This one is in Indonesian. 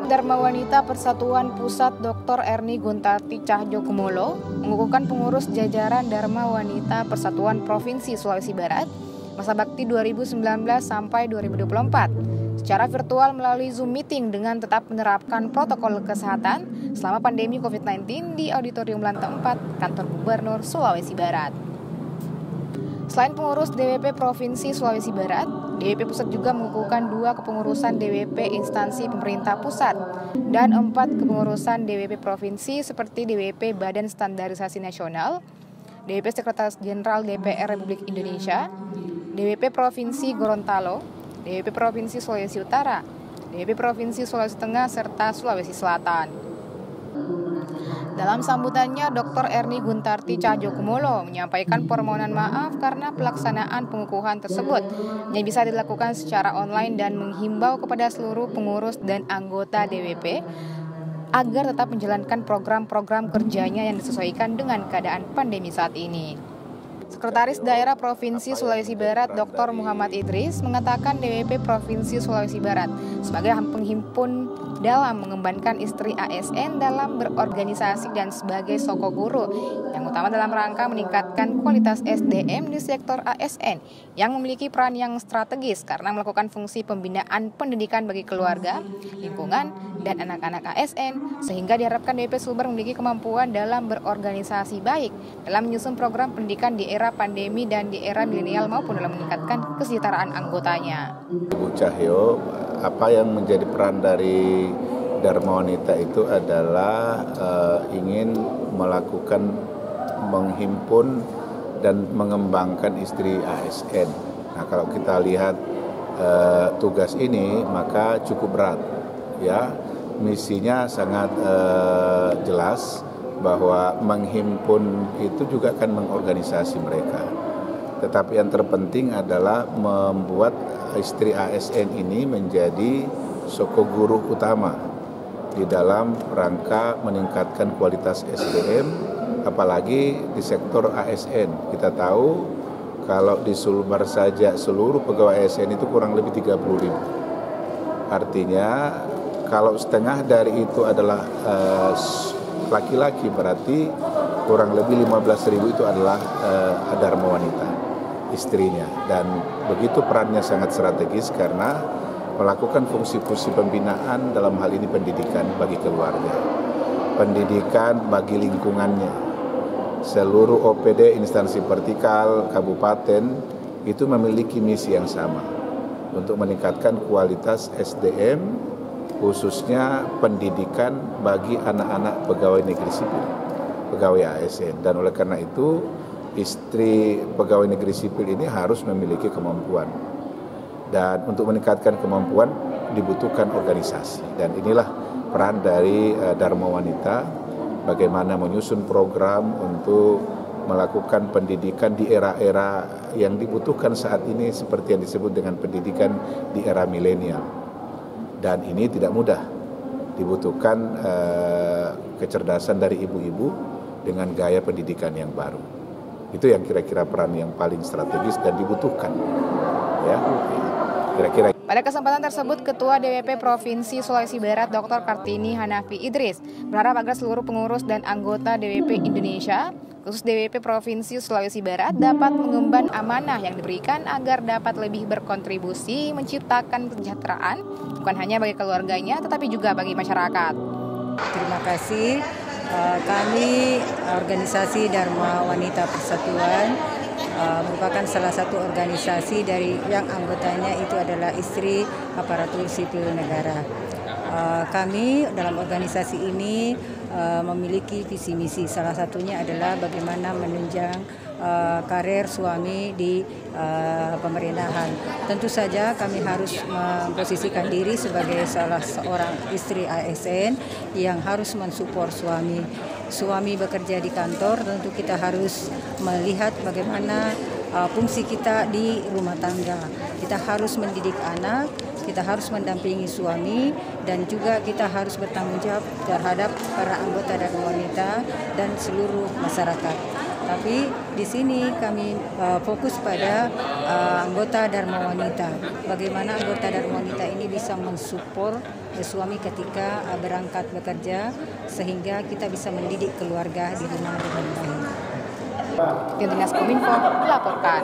Ketua Umum Dharma Wanita Persatuan Pusat Dr. Erni Guntarti Cahyokumolo mengukuhkan pengurus jajaran Dharma Wanita Persatuan Provinsi Sulawesi Barat masa bakti 2019 sampai 2024 secara virtual melalui Zoom meeting dengan tetap menerapkan protokol kesehatan selama pandemi COVID-19 di Auditorium Lantai 4 Kantor Gubernur Sulawesi Barat. Selain pengurus DWP Provinsi Sulawesi Barat, DWP Pusat juga mengukuhkan 2 kepengurusan DWP instansi pemerintah pusat dan 4 kepengurusan DWP Provinsi seperti DWP Badan Standarisasi Nasional, DWP Sekretaris Jenderal DPR Republik Indonesia, DWP Provinsi Gorontalo, DWP Provinsi Sulawesi Utara, DWP Provinsi Sulawesi Tengah, serta Sulawesi Selatan. Dalam sambutannya, Dr. Erni Guntarti Cahyokumolo menyampaikan permohonan maaf karena pelaksanaan pengukuhan tersebut yang bisa dilakukan secara online dan menghimbau kepada seluruh pengurus dan anggota DWP agar tetap menjalankan program-program kerjanya yang disesuaikan dengan keadaan pandemi saat ini. Sekretaris Daerah Provinsi Sulawesi Barat Dr. Muhammad Idris mengatakan DWP Provinsi Sulawesi Barat sebagai penghimpun dalam mengembangkan istri ASN dalam berorganisasi dan sebagai soko guru yang utama dalam rangka meningkatkan kualitas SDM di sektor ASN yang memiliki peran yang strategis karena melakukan fungsi pembinaan pendidikan bagi keluarga, lingkungan, dan anak-anak ASN sehingga diharapkan DWP Sulbar memiliki kemampuan dalam berorganisasi baik dalam menyusun program pendidikan di era pandemi dan di era milenial maupun dalam meningkatkan kesejahteraan anggotanya. Ibu Cahyo, apa yang menjadi peran dari Dharma Wanita itu adalah ingin melakukan menghimpun dan mengembangkan istri ASN. Nah, kalau kita lihat tugas ini maka cukup berat, ya. Misinya sangat jelas bahwa menghimpun itu juga akan mengorganisasi mereka. Tetapi yang terpenting adalah membuat istri ASN ini menjadi soko guru utama di dalam rangka meningkatkan kualitas SDM, apalagi di sektor ASN. Kita tahu kalau di Sulbar saja seluruh pegawai ASN itu kurang lebih 30.000. Artinya kalau setengah dari itu adalah laki-laki, berarti kurang lebih 15.000 itu adalah Dharma Wanita, istrinya. Dan begitu perannya sangat strategis karena melakukan fungsi-fungsi pembinaan dalam hal ini pendidikan bagi keluarga, pendidikan bagi lingkungannya. Seluruh OPD instansi vertikal kabupaten itu memiliki misi yang sama untuk meningkatkan kualitas SDM, khususnya pendidikan bagi anak-anak pegawai negeri sipil, pegawai ASN. Dan oleh karena itu, istri pegawai negeri sipil ini harus memiliki kemampuan. Dan untuk meningkatkan kemampuan dibutuhkan organisasi. Dan inilah peran dari Dharma Wanita, bagaimana menyusun program untuk melakukan pendidikan di era-era yang dibutuhkan saat ini seperti yang disebut dengan pendidikan di era milenial. Dan ini tidak mudah, dibutuhkan kecerdasan dari ibu-ibu dengan gaya pendidikan yang baru. Itu yang kira-kira peran yang paling strategis dan dibutuhkan. Ya, kira-kira. Pada kesempatan tersebut, Ketua DWP Provinsi Sulawesi Barat Dr. Kartini Hanafi Idris berharap agar seluruh pengurus dan anggota DWP Indonesia, khusus DWP Provinsi Sulawesi Barat, dapat mengemban amanah yang diberikan agar dapat lebih berkontribusi menciptakan kesejahteraan bukan hanya bagi keluarganya tetapi juga bagi masyarakat. Terima kasih. Kami organisasi Dharma Wanita Persatuan merupakan salah satu organisasi dari yang anggotanya itu adalah istri aparatur sipil negara. Kami dalam organisasi ini memiliki visi misi. Salah satunya adalah bagaimana menunjang karir suami di pemerintahan. Tentu saja kami harus memposisikan diri sebagai salah seorang istri ASN yang harus mensupport suami. Suami bekerja di kantor, tentu kita harus melihat bagaimana fungsi kita di rumah tangga. Kita harus mendidik anak, kita harus mendampingi suami, dan juga kita harus bertanggung jawab terhadap para anggota dan wanita dan seluruh masyarakat. Tapi di sini kami fokus pada anggota Dharma Wanita. Bagaimana anggota Dharma Wanita ini bisa mensupport suami ketika berangkat bekerja, sehingga kita bisa mendidik keluarga di rumah dengan baik. Dinas Kominfo melaporkan.